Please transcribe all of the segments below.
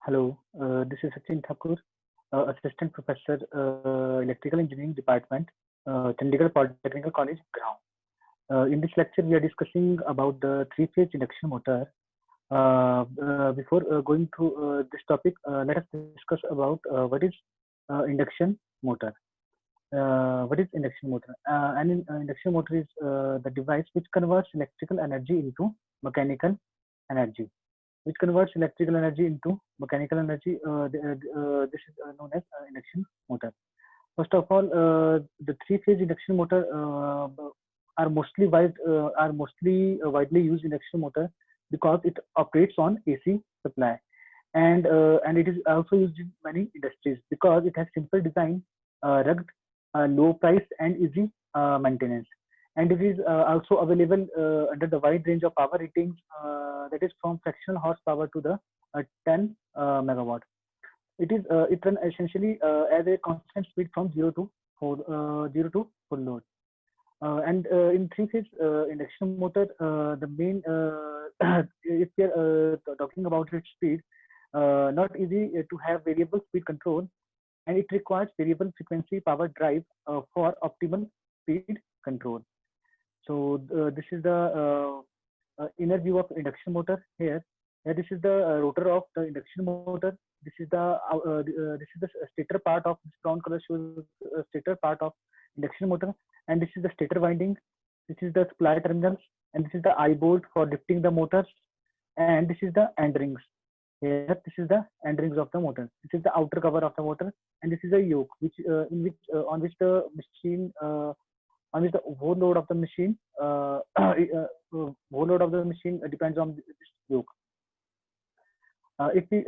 Hello, this is Sachin Thakur, Assistant Professor, Electrical Engineering Department, Chandigarh Polytechnical College, Gurgaon. In this lecture, we are discussing about the three-phase induction motor. Before going to this topic, let us discuss about what is induction motor. What is induction motor? Induction motor is the device which converts electrical energy into mechanical energy this is known as induction motor. First of all, the three-phase induction motor are mostly widely used induction motor because it operates on AC supply, and it is also used in many industries because it has simple design, rugged, low price, and easy maintenance. And it is also available under the wide range of power ratings, that is from fractional horsepower to the 10 megawatt. It runs essentially as a constant speed from 0 to full load. And in three-phase induction motor, the main if we are talking about its speed, not easy to have variable speed control, and it requires variable frequency power drive for optimal speed control. So this is the inner view of induction motor here. This is the rotor of the induction motor. This is the stator part of this brown color shows stator part of induction motor, and this is the stator winding. This is the supply terminals, and this is the eye bolt for lifting the motors, and this is the end rings. Here, this is the end rings of the motor. This is the outer cover of the motor, and this is a yoke, on which the machine on which the whole load of the machine depends on this yoke. If we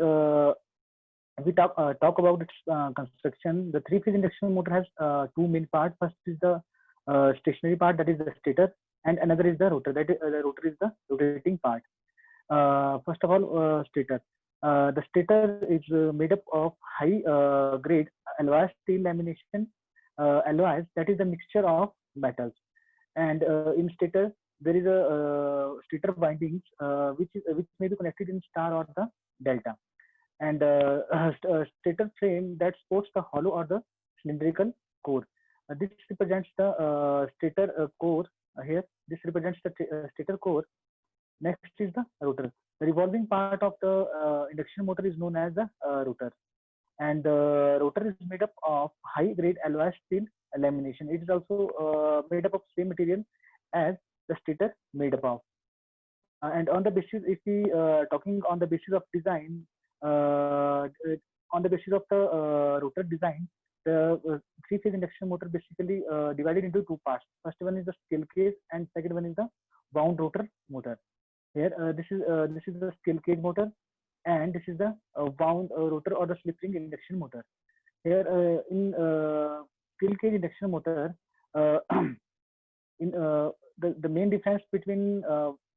talk about its construction, the three-phase induction motor has two main parts. First is the stationary part, that is the stator, and another is the rotor. That is, the rotor is the rotating part. First of all, stator. The stator is made up of high grade alloy steel lamination alloys, that is the mixture of metals. And in stator, there is a stator windings which may be connected in star or the delta, and stator frame that supports the hollow or the cylindrical core. This represents the stator core here. This represents the stator core. Next is the rotor. The revolving part of the induction motor is known as the rotor, and the rotor is made up of high grade alloy steel lamination. It is also made up of same material as the stator made up of. And on the basis, if we talking on the basis of design, on the basis of the rotor design, the three-phase induction motor basically divided into two parts. First one is the scale cage, and second one is the wound rotor motor. Here, this is the scale cage motor, and this is the wound rotor or the slip ring induction motor. Here, in scale cage induction motor, in the main difference between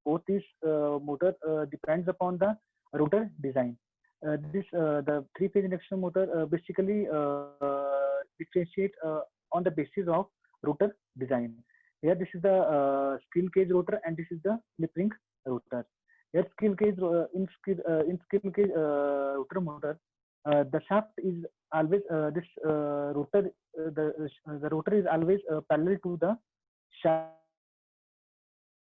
both these motor depends upon the rotor design. The three-phase induction motor basically differentiate on the basis of rotor design. Here, this is the steel cage rotor, and this is the slip ring rotor. Here, steel cage in steel cage rotor motor, the shaft is always this rotor. The rotor is always parallel to the shaft.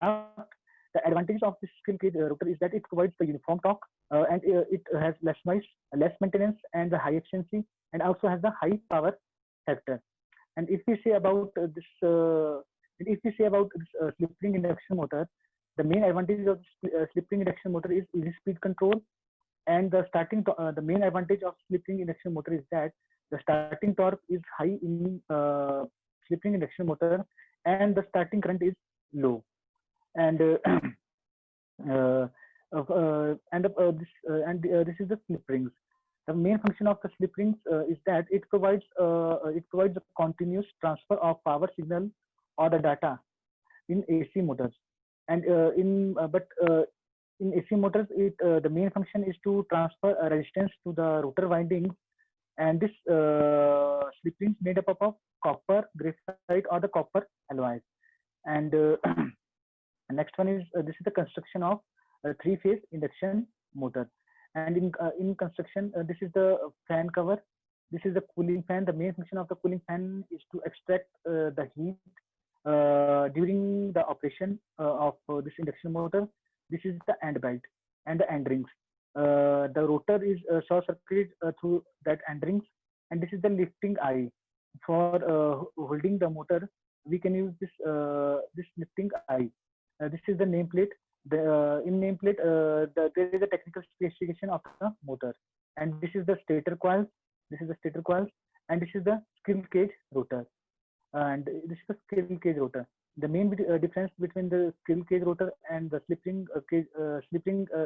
The advantage of this steel cage rotor is that it provides the uniform torque, and it has less noise, less maintenance, and the high efficiency, and also has the high power factor. And if we say about slip ring induction motor, the main advantage of slip ring induction motor is easy speed control, and the main advantage of slip ring induction motor is that the starting torque is high in slip ring induction motor, and the starting current is low. And this is the slip rings. The main function of the slip rings is that it provides a continuous transfer of power signal or the data in AC motors. And in AC motors, the main function is to transfer resistance to the rotor windings, and this slip rings made up of copper, graphite, or the copper alloys. And next one is this is the construction of a three-phase induction motor. And in construction, this is the fan cover. This is the cooling fan. The main function of the cooling fan is to extract the heat during the operation of this induction motor. This is the end belt and the end rings. The rotor is short circuited through that end rings, and this is the lifting eye. For holding the motor, we can use this lifting eye. This is the nameplate. In nameplate, there is a technical specification of the motor, and this is the stator coils. This is the stator coils, and this is the squirrel cage rotor, and this is the squirrel cage rotor. The main difference between the squirrel cage rotor and the slip ring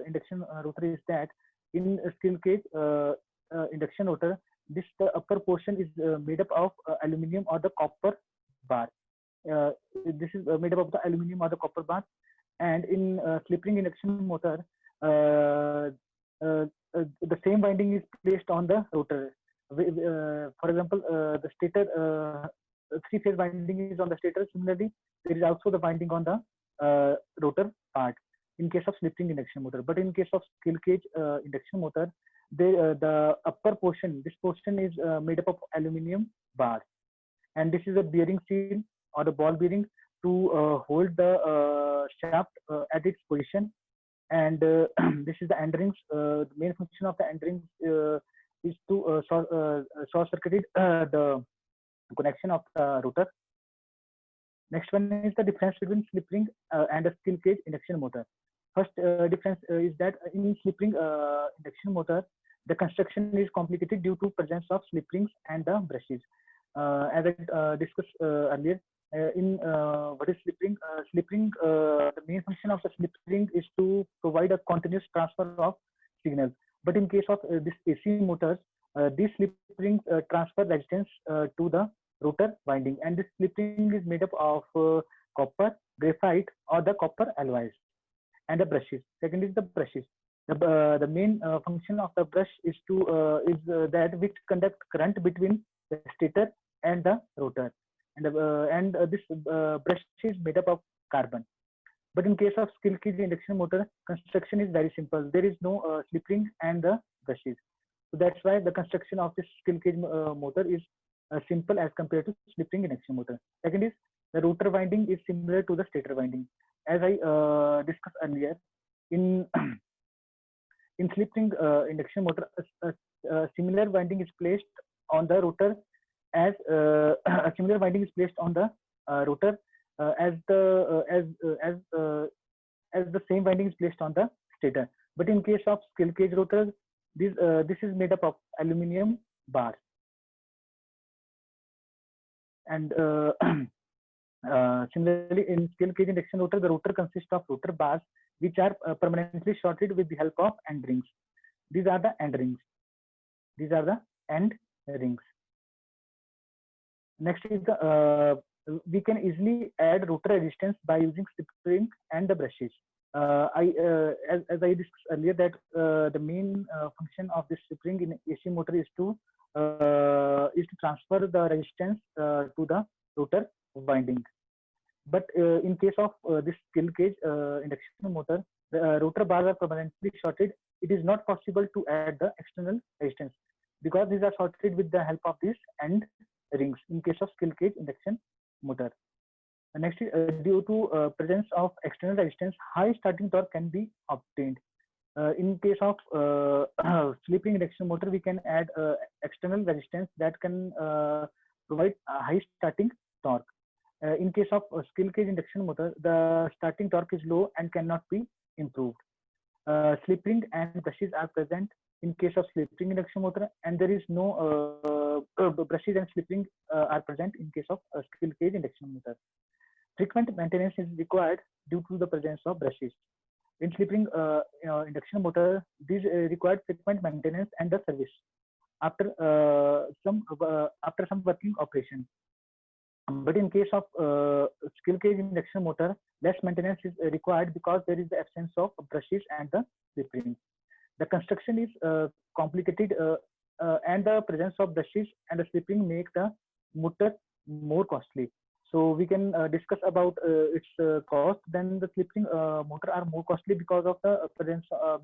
induction rotor is that in a squirrel cage induction rotor, the upper portion is made up of aluminum or the copper bar. This is made up of the aluminum or the copper bar, and in slip ring induction motor, the same winding is placed on the rotor. For example, the stator three-phase winding is on the stator. Similarly, there is also the winding on the rotor part in case of slip ring induction motor. But in case of squirrel cage induction motor, the upper portion, this portion is made up of aluminum bar, and this is a bearing seal or the ball bearing to hold the shaft at its position. And this is the end rings. The main function of the end rings is to short circuit the connection of the rotor. Next one is the difference between slip ring and a squirrel cage induction motor. First difference is that in slip ring induction motor, the construction is complicated due to presence of slip rings and the brushes. As I discussed earlier, in what is slip ring? Slip ring, the main function of the slip ring is to provide a continuous transfer of signal. But in case of this AC motors, these slip rings transfer resistance to the rotor winding, and this slip ring is made up of copper, graphite, or the copper alloys, and the brushes. Second is the brushes. The main function of the brush is that which conduct current between the stator and the rotor, and this brush is made up of carbon. But in case of squirrel cage induction motor, construction is very simple. There is no slip ring and the brushes. So that's why the construction of this squirrel cage motor is simple as compared to slip ring induction motor. Second is the rotor winding is similar to the stator winding. As I discussed earlier, in in slip ring induction motor, a similar winding is placed on the rotor as a similar winding is placed on the rotor as the same winding is placed on the stator. But in case of squirrel cage rotors, this is made up of aluminum bars. And similarly, in squirrel cage induction rotor, the rotor consists of rotor bars which are permanently shorted with the help of end rings. These are the end rings. These are the end rings. Next is the we can easily add rotor resistance by using slip ring and the brushes. As I discussed earlier, that the main function of this slip ring in AC motor is to transfer the resistance to the rotor winding. But in case of this squirrel cage induction motor, the rotor bars are permanently shorted. It is not possible to add the external resistance because these are shorted with the help of these end rings in case of squirrel cage induction motor. Next is due to presence of external resistance, high starting torque can be obtained. In case of slip ring induction motor, we can add external resistance that can provide a high starting torque. In case of squirrel cage induction motor, the starting torque is low and cannot be improved. Slip ring and brushes are present in case of slip ring induction motor, and there is no brushes and slip ring are present in case of squirrel cage induction motor. Frequent maintenance is required due to the presence of brushes. In slip ring induction motor, these require frequent maintenance and the service after some working operation. But in case of squirrel cage induction motor, less maintenance is required because there is the absence of brushes and the slip rings. The construction is complicated and the presence of brushes and the slip ring make the motor more costly. So we can discuss about its cost. Then the slip ring motor are more costly because of the presence of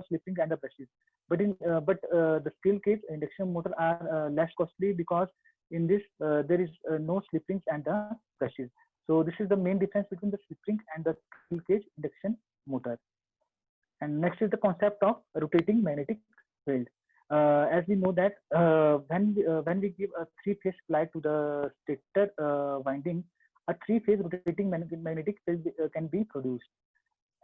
slip ring and the brushes. The steel cage induction motor are less costly because in this there is no slip rings and the brushes. So this is the main difference between the slip ring and the steel cage induction motor. And next is the concept of rotating magnetic field. As we know that when we give a three-phase supply to the stator winding, a three-phase rotating magnetic field can be produced.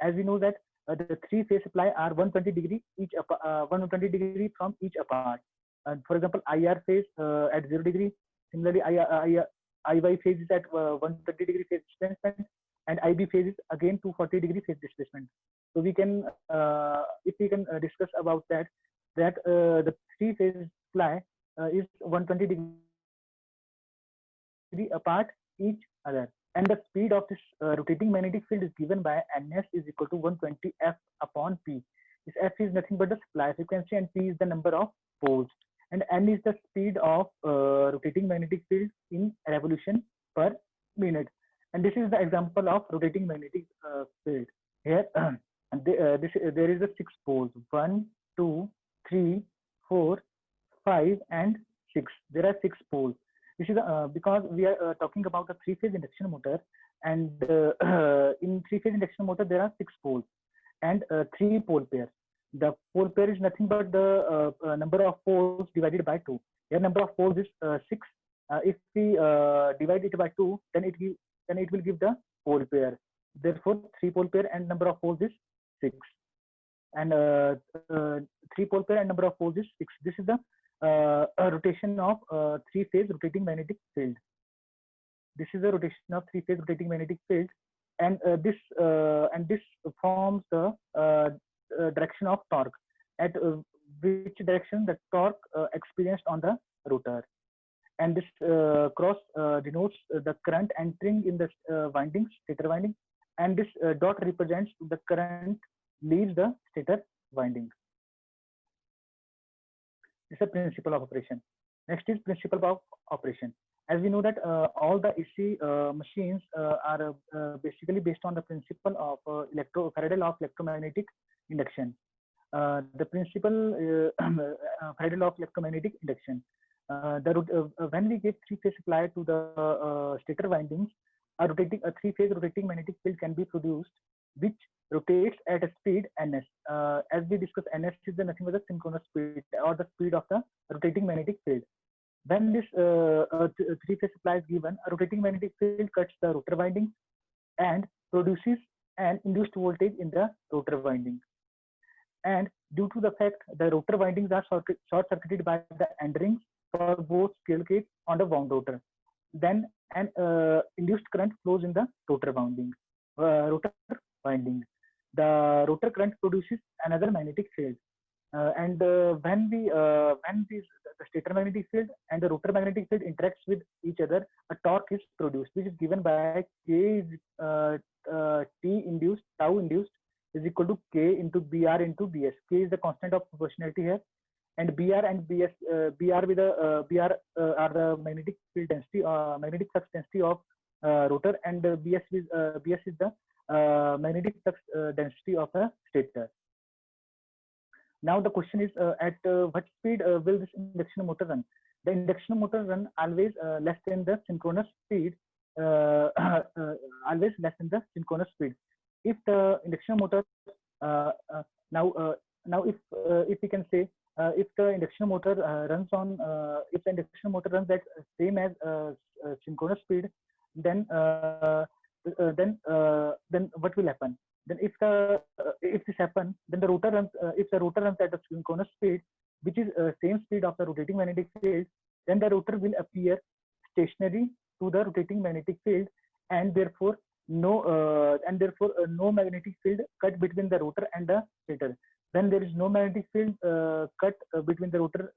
As we know that the three-phase supply are 120 degree 120 degree from each apart. For example, IR phase at 0 degree. Similarly, IY phase is at 120 degree phase displacement, and IB phase is again 240 degree phase displacement. So we can, if we can discuss about that the three-phase supply is 120 degree apart each other, and the speed of this rotating magnetic field is given by Ns is equal to 120 F upon P. This F is nothing but the supply frequency, and P is the number of poles, and N is the speed of rotating magnetic field in revolution per minute. And this is the example of rotating magnetic field. Here, there is a 6 poles: 1, 2, 3, 4, 5, and 6. There are 6 poles. This is because we are talking about a three-phase induction motor, and in three-phase induction motor there are 6 poles and 3 pole pairs. The pole pair is nothing but the number of poles divided by 2. Here number of poles is 6. If we divide it by 2, then it will give the pole pair. Therefore, 3 pole pair and number of poles is 6. And 3 pole pair and number of poles is 6. This is the rotation of three-phase rotating magnetic field. This is the rotation of three-phase rotating magnetic field, and this forms the direction of torque, at which direction the torque experienced on the rotor. And this cross denotes the current entering in the windings, stator winding, and this dot represents the current leaves the stator winding. This is a principle of operation. Next is principle of operation. As we know that all the AC machines are basically based on the principle of Faraday law of electromagnetic induction. The principle Faraday law of electromagnetic induction. When we give three-phase supply to the stator windings, a three-phase rotating magnetic field can be produced, which rotates at a speed ns. As we discussed, ns is the nothing but the synchronous speed or the speed of the rotating magnetic field. When this three-phase supply is given, a rotating magnetic field cuts the rotor winding and produces an induced voltage in the rotor winding. And due to the fact the rotor windings are short-circuited by the end rings for both scale cage on the wound rotor, then an induced current flows in the rotor winding. The rotor current produces another magnetic field, and when the stator magnetic field and the rotor magnetic field interacts with each other, a torque is produced, which is given by K T induced, tau induced is equal to K into BR into BS. K is the constant of proportionality here, and BR and BS, BR are the magnetic field density, magnetic flux density of rotor, and BS is the magnetic flux density of a stator. Now the question is, at what speed will this induction motor run? The induction motor run always less than the synchronous speed. Always less than the synchronous speed. If the induction motor if we can say if the induction motor runs at same as synchronous speed, then what will happen? Then if this happens, then the rotor runs. If the rotor runs at a synchronous speed, which is same speed of the rotating magnetic field, then the rotor will appear stationary to the rotating magnetic field, and therefore no magnetic field cut between the rotor and the stator. When there is no magnetic field cut between the rotor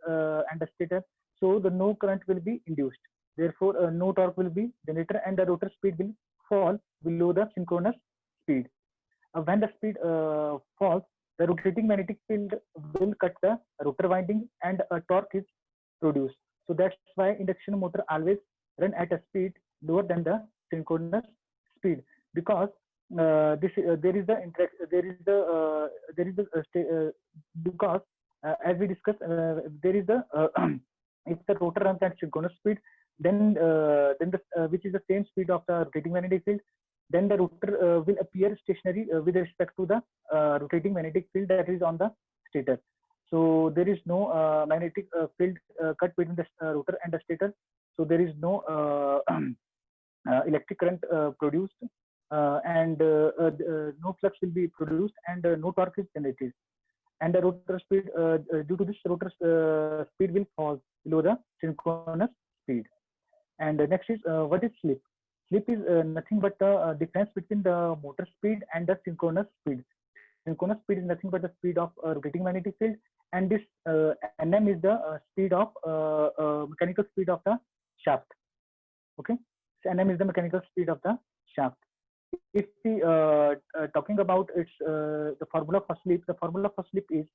and the stator, so no current will be induced. Therefore, no torque will be generated, and the rotor speed will fall below the synchronous speed. When the speed falls, the rotating magnetic field will cut the rotor winding, and a torque is produced. So that's why induction motor always run at a speed lower than the synchronous speed, because there is the because as we discussed, there is the if the rotor runs at synchronous speed, then which is the same speed of the rotating magnetic field, then the rotor will appear stationary with respect to the rotating magnetic field that is on the stator. So there is no magnetic field cut between the rotor and the stator. So there is no electric current produced, and no flux will be produced, and no torque is generated. And the rotor speed, due to this, rotor speed will fall below the synchronous speed. And next is what is slip? Slip is nothing but the difference between the motor speed and the synchronous speed. Synchronous speed is nothing but the speed of rotating magnetic field, and this Nm is the speed of mechanical speed of the shaft. Okay, so Nm is the mechanical speed of the shaft. If we talking about its the formula for slip, the formula for slip is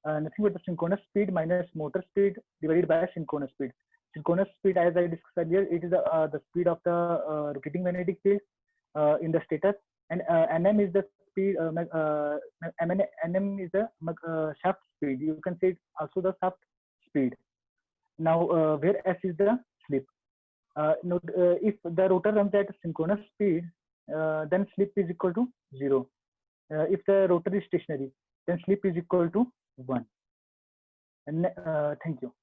nothing but the synchronous speed minus motor speed divided by synchronous speed. Synchronous speed, as I discussed earlier, it is the speed of the rotating magnetic field in the stator, and Nm is the speed. Nm is the shaft speed. You can say it also the shaft speed. Now, where S is the slip. If the rotor runs at synchronous speed, then slip is equal to 0. If the rotor is stationary, then slip is equal to 1. And thank you.